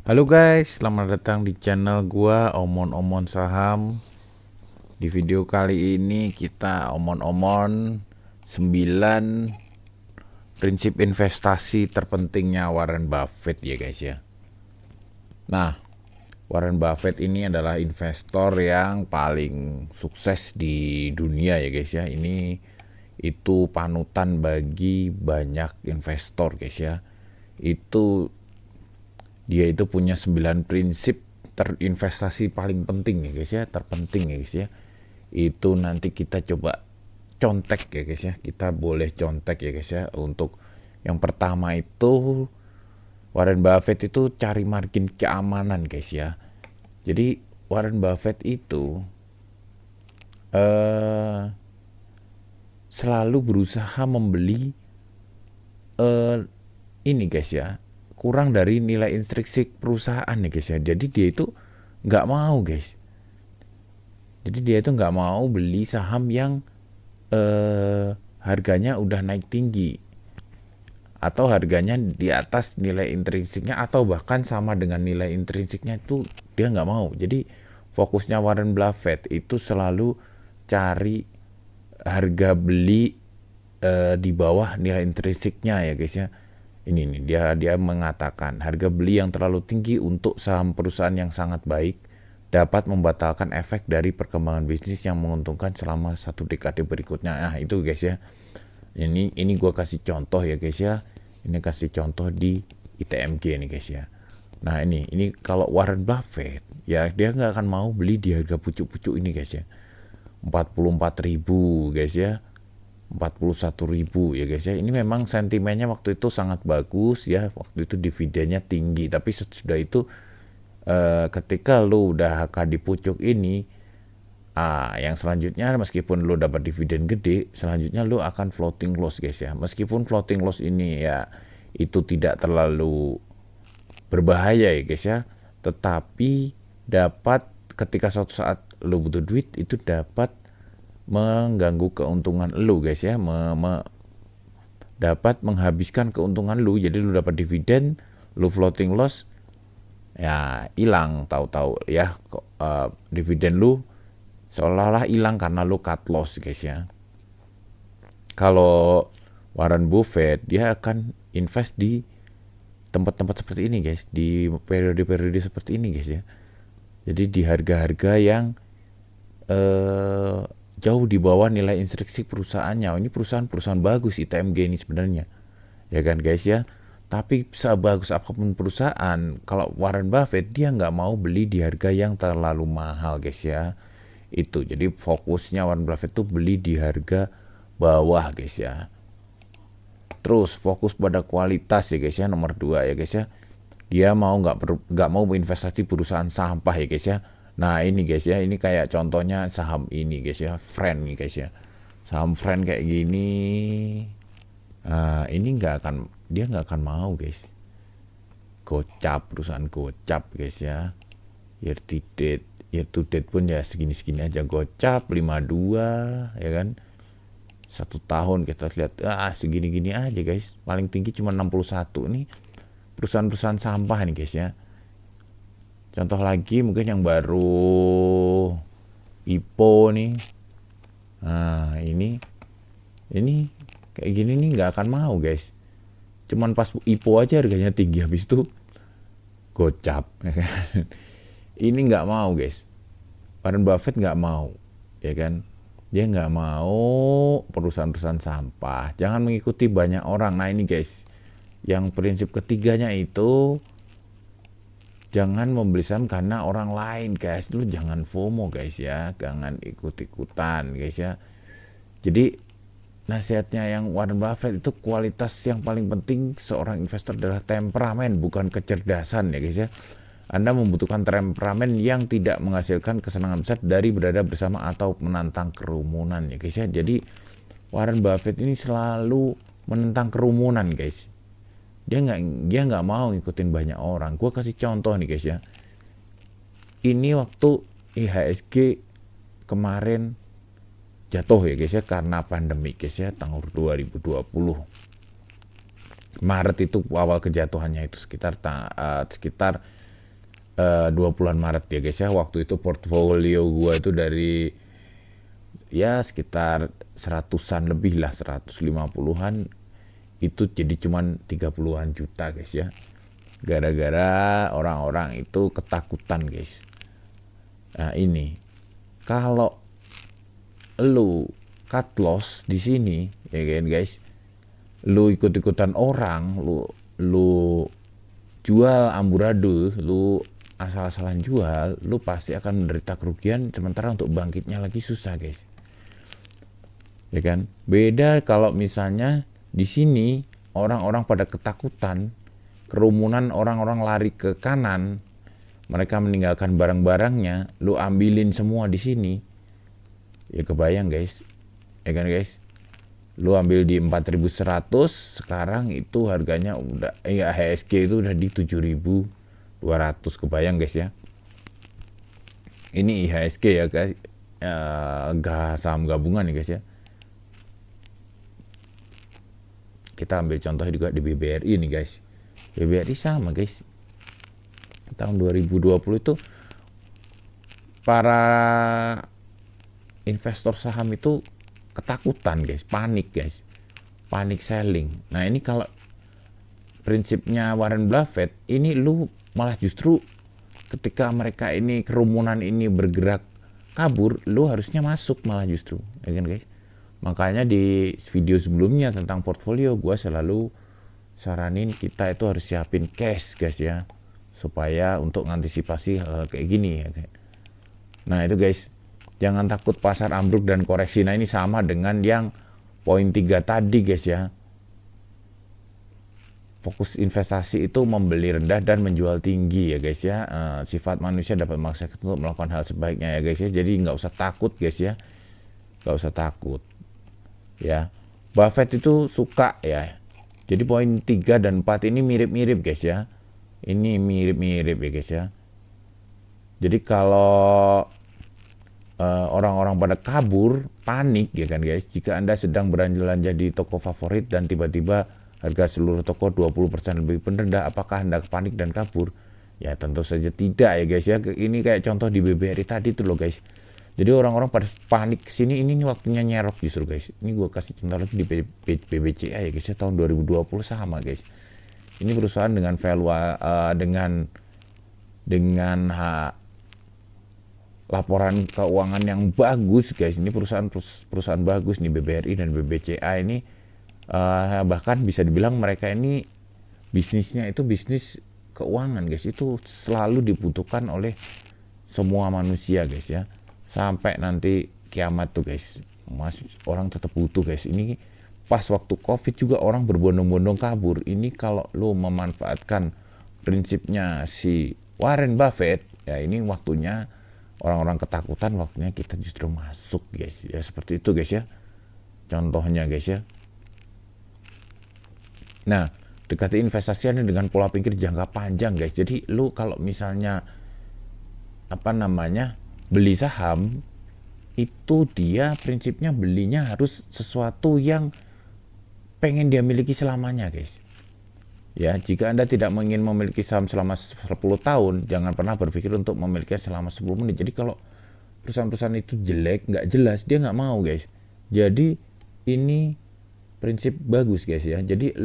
Halo guys, selamat datang di channel gua Omon-Omon Saham. Di video kali ini kita omon-omon 9 prinsip investasi terpentingnya Warren Buffett ya guys ya. Nah, Warren Buffett ini adalah investor yang paling sukses di dunia ya guys ya. Ini itu panutan bagi banyak investor guys ya. Dia itu punya 9 prinsip terinvestasi paling penting ya guys ya, terpenting ya guys ya. Itu nanti kita coba contek ya guys ya. Kita boleh contek ya guys ya. Untuk yang pertama itu Warren Buffett itu cari margin keamanan guys ya. Jadi Warren Buffett itu selalu berusaha membeli eh, ini guys ya, kurang dari nilai intrinsik perusahaan ya guys ya. Jadi dia itu nggak mau guys. Jadi dia itu nggak mau beli saham yang harganya udah naik tinggi atau harganya di atas nilai intrinsiknya atau bahkan sama dengan nilai intrinsiknya, itu dia nggak mau. Jadi fokusnya Warren Buffett itu selalu cari harga beli di bawah nilai intrinsiknya ya guys ya. Ini nih dia mengatakan harga beli yang terlalu tinggi untuk saham perusahaan yang sangat baik dapat membatalkan efek dari perkembangan bisnis yang menguntungkan selama satu dekade berikutnya. Nah itu guys ya. Ini gue kasih contoh ya guys ya. Ini kasih contoh di ITMG nih guys ya. Nah ini kalau Warren Buffett ya dia nggak akan mau beli di harga pucuk-pucuk ini guys ya. 44.000 guys ya. 41.000 ya guys ya. Ini memang sentimennya waktu itu sangat bagus ya. Waktu itu dividennya tinggi. Tapi sesudah itu ketika lu udah akan di pucuk ini, yang selanjutnya meskipun lu dapat dividen gede, selanjutnya lu akan floating loss guys ya. Meskipun floating loss ini ya itu tidak terlalu berbahaya ya guys ya, tetapi dapat ketika suatu saat lu butuh duit itu dapat mengganggu keuntungan lu guys ya, dapat menghabiskan keuntungan lu. Jadi lu dapat dividen, lu floating loss, ya hilang tahu-tahu ya, dividen lu seolah-olah hilang karena lu cut loss guys ya. Kalau Warren Buffett dia akan invest di tempat-tempat seperti ini guys, di periode-periode seperti ini guys ya. Jadi di harga-harga yang jauh di bawah nilai intrinsik perusahaannya. Ini perusahaan-perusahaan bagus ITMG ini sebenarnya, ya kan guys ya. Tapi sebagus apapun perusahaan, kalau Warren Buffett dia nggak mau beli di harga yang terlalu mahal guys ya. Itu jadi fokusnya Warren Buffett tuh beli di harga bawah guys ya. Terus fokus pada kualitas ya guys ya, nomor 2 ya guys ya. Dia mau nggak mau investasi perusahaan sampah ya guys ya. Nah ini guys ya, ini kayak contohnya saham ini guys ya, Friend nih guys ya. Saham Friend kayak gini, ini dia nggak akan mau guys. Gocap, perusahaan Gocap guys ya. Year to date pun ya segini-segini aja. Gocap 52 ya kan. 1 tahun kita lihat segini-gini aja guys. Paling tinggi cuma 61 nih. Perusahaan-perusahaan sampah nih guys ya. Contoh lagi mungkin yang baru, IPO nih. Nah ini kayak gini nih nggak akan mau guys. Cuman pas IPO aja harganya tinggi, habis itu gocap. Ini nggak mau guys. Warren Buffett nggak mau, ya kan? Dia nggak mau perusahaan-perusahaan sampah. Jangan mengikuti banyak orang. Nah ini guys, yang prinsip ketiganya itu jangan membeli saham karena orang lain guys. Lu jangan FOMO guys ya, jangan ikut-ikutan guys ya. Jadi nasihatnya yang Warren Buffett itu, kualitas yang paling penting seorang investor adalah temperamen, bukan kecerdasan ya guys ya. Anda membutuhkan temperamen yang tidak menghasilkan kesenangan besar dari berada bersama atau menantang kerumunan ya guys ya. Jadi Warren Buffett ini selalu menentang kerumunan guys. Dia nggak mau ngikutin banyak orang. Gue kasih contoh nih guys ya. Ini waktu IHSG kemarin jatuh ya guys ya karena pandemi guys ya, tahun 2020 Maret itu awal kejatuhannya itu sekitar 20-an Maret ya guys ya. Waktu itu portfolio gua itu dari ya sekitar 100-an lebih lah, 150-an itu jadi cuman 30-an juta guys ya. Gara-gara orang-orang itu ketakutan guys. Nah ini kalau lu cut loss di sini ya kan guys, lu ikut-ikutan orang, lu jual amburadul, lu asal-asalan jual, lu pasti akan menderita kerugian, sementara untuk bangkitnya lagi susah guys. Ya kan? Beda kalau misalnya di sini orang-orang pada ketakutan, kerumunan orang-orang lari ke kanan, mereka meninggalkan barang-barangnya, lu ambilin semua di sini. Ya kebayang guys. Ya kan guys? Lu ambil di 4.100, sekarang itu harganya udah HSG itu udah di 7.200, kebayang guys ya. Ini IHSG ya guys. Saham gabungan nih guys ya. Kita ambil contoh juga di BBRI nih guys. BBRI sama guys. Tahun 2020 itu para investor saham itu ketakutan guys, panik guys. Panik selling. Nah, ini kalau prinsipnya Warren Buffett, ini lu malah justru ketika mereka ini kerumunan ini bergerak kabur, lu harusnya masuk malah justru, ya kan guys? Makanya di video sebelumnya tentang portfolio, gue selalu saranin kita itu harus siapin cash guys ya, supaya untuk mengantisipasi hal kayak gini ya kan. Nah itu guys, jangan takut pasar ambruk dan koreksi. Nah ini sama dengan yang poin 3 tadi guys ya. Fokus investasi itu membeli rendah dan menjual tinggi ya guys ya. Sifat manusia dapat memaksa untuk melakukan hal sebaiknya ya guys ya. Jadi nggak usah takut guys ya, nggak usah takut ya. Buffett itu suka ya. Jadi poin 3 dan 4 ini mirip-mirip guys ya. Ini mirip-mirip ya guys ya. Jadi kalau orang-orang pada kabur, panik ya kan guys. Jika Anda sedang berbelanja di toko favorit dan tiba-tiba harga seluruh toko 20% lebih rendah, apakah Anda panik dan kabur? Ya tentu saja tidak ya guys ya. Ini kayak contoh di BBRI tadi tuh loh guys. Jadi orang-orang pada panik kesini, ini waktunya nyerok justru guys. Ini gue kasih contoh lagi di BBCA ya guys ya, tahun 2020 sama guys. Ini perusahaan dengan dengan laporan keuangan yang bagus guys. Ini perusahaan bagus nih, BBRI dan BBCA ini. Bahkan bisa dibilang mereka ini bisnisnya itu bisnis keuangan guys, itu selalu dibutuhkan oleh semua manusia guys ya, sampai nanti kiamat tuh guys, orang tetap butuh guys. Ini pas waktu COVID juga orang berbondong-bondong kabur. Ini kalau lo memanfaatkan prinsipnya si Warren Buffett ya, ini waktunya orang-orang ketakutan, waktunya kita justru masuk guys ya, seperti itu guys ya contohnya guys ya. Nah, dekati investasi Anda dengan pola pikir jangka panjang guys. Jadi lu kalau misalnya beli saham, itu dia prinsipnya belinya harus sesuatu yang pengen dia miliki selamanya guys. Ya, jika Anda tidak ingin memiliki saham selama 10 tahun, jangan pernah berpikir untuk memiliki selama 10 menit. Jadi kalau perusahaan-perusahaan itu jelek, nggak jelas, dia nggak mau guys. Jadi ini prinsip bagus guys ya. Jadi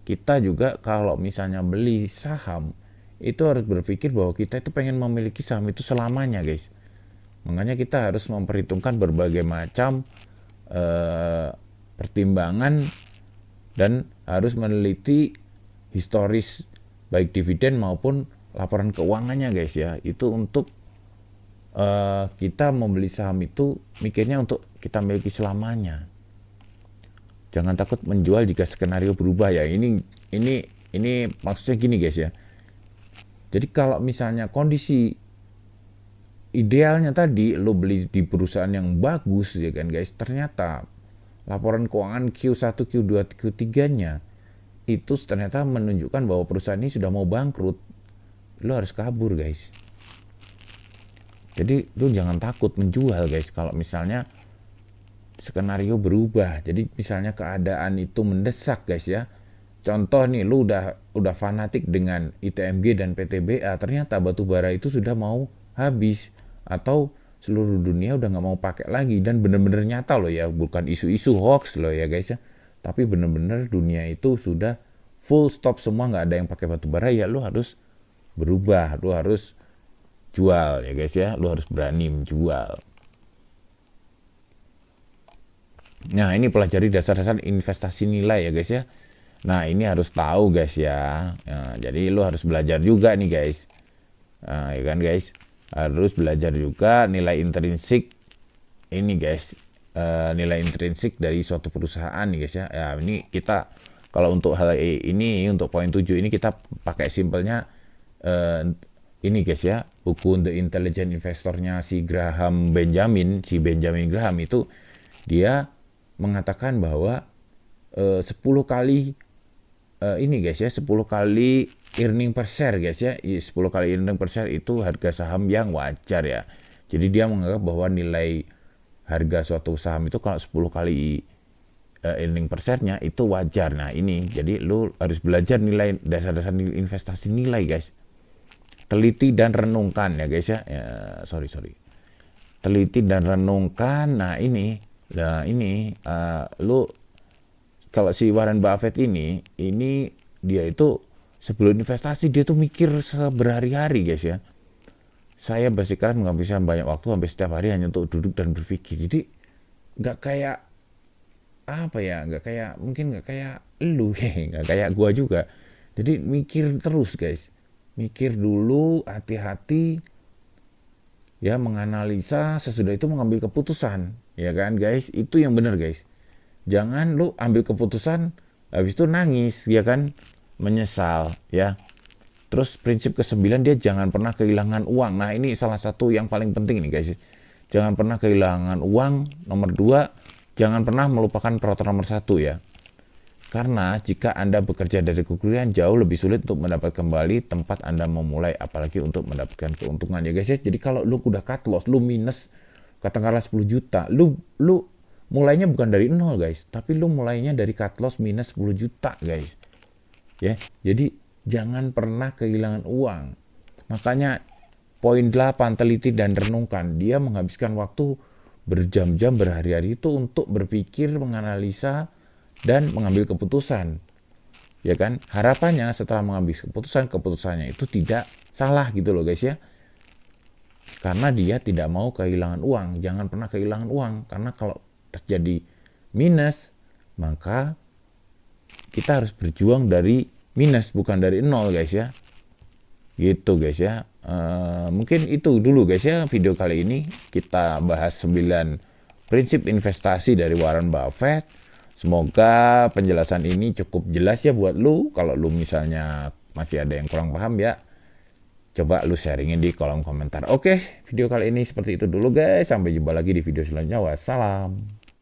kita juga kalau misalnya beli saham itu harus berpikir bahwa kita itu pengen memiliki saham itu selamanya guys. Makanya kita harus memperhitungkan berbagai macam pertimbangan dan harus meneliti historis baik dividen maupun laporan keuangannya guys ya. Itu untuk kita membeli saham itu mikirnya untuk kita miliki selamanya. Jangan takut menjual jika skenario berubah ya. Ini maksudnya gini guys ya. Jadi kalau misalnya kondisi idealnya tadi lo beli di perusahaan yang bagus ya kan guys, ternyata laporan keuangan Q1, Q2, Q3-nya itu ternyata menunjukkan bahwa perusahaan ini sudah mau bangkrut, lo harus kabur guys. Jadi lo jangan takut menjual guys kalau misalnya skenario berubah. Jadi misalnya keadaan itu mendesak guys ya, contoh nih, lu udah fanatik dengan ITMG dan PTBA, ternyata batu bara itu sudah mau habis atau seluruh dunia udah nggak mau pakai lagi, dan bener-bener nyata loh ya, bukan isu-isu hoax loh ya guys ya, tapi bener-bener dunia itu sudah full stop semua, nggak ada yang pakai batu bara. Ya lu harus berubah, lu harus jual ya guys ya, lu harus berani menjual. Nah ini pelajari dasar-dasar investasi nilai ya guys ya. Nah ini harus tahu guys ya. Nah, jadi lu harus belajar juga nih guys. Nah, ya kan guys, harus belajar juga nilai intrinsik ini guys. Nilai intrinsik dari suatu perusahaan nih guys ya. Ya ini kita kalau untuk hal ini, untuk poin 7 ini kita pakai simpelnya ini guys ya, buku The Intelligent Investornya si Benjamin Graham itu dia mengatakan bahwa 10 kali ini guys ya, 10 kali earning per share guys ya, 10 kali earning per share itu harga saham yang wajar ya. Jadi dia menganggap bahwa nilai harga suatu saham itu kalau 10 kali earning per share-nya itu wajar. Nah ini, jadi lu harus belajar nilai, dasar-dasar investasi nilai guys. Teliti dan renungkan ya guys ya, sorry. Teliti dan renungkan. Nah ini lu kalau si Warren Buffett ini dia itu sebelum investasi dia tuh mikir berhari-hari guys ya. Saya bersikeras menghabiskan banyak waktu hampir setiap hari hanya untuk duduk dan berpikir. Jadi nggak kayak apa ya, mungkin nggak kayak lu, nggak kayak gua juga. Jadi mikir terus guys, mikir dulu, hati-hati ya, menganalisa, sesudah itu mengambil keputusan ya kan guys. Itu yang benar guys. Jangan lu ambil keputusan habis itu nangis ya kan, menyesal ya. Terus prinsip ke-9, dia jangan pernah kehilangan uang. Nah ini salah satu yang paling penting nih guys, jangan pernah kehilangan uang. Nomor 2, jangan pernah melupakan peraturan nomor 1 ya, karena jika Anda bekerja dari kerugian jauh lebih sulit untuk mendapat kembali tempat Anda memulai, apalagi untuk mendapatkan keuntungan ya guys ya. Jadi kalau lu udah cut loss, lu minus katakanlah 10 juta, lu mulainya bukan dari 0 guys, tapi lu mulainya dari cut loss minus 10 juta guys ya. Jadi jangan pernah kehilangan uang. Makanya poin 8, teliti dan renungkan. Dia menghabiskan waktu berjam-jam, berhari-hari itu untuk berpikir, menganalisa dan mengambil keputusan ya kan. Harapannya setelah mengambil keputusannya itu tidak salah gitu loh guys ya, karena dia tidak mau kehilangan uang. Jangan pernah kehilangan uang, karena kalau terjadi minus maka kita harus berjuang dari minus, bukan dari 0 guys ya, gitu guys ya. Mungkin itu dulu guys ya video kali ini, kita bahas 9 prinsip investasi dari Warren Buffett. Semoga penjelasan ini cukup jelas ya buat lu. Kalau lu misalnya masih ada yang kurang paham ya, coba lu sharingin di kolom komentar. Oke, video kali ini seperti itu dulu guys, sampai jumpa lagi di video selanjutnya. Wassalam.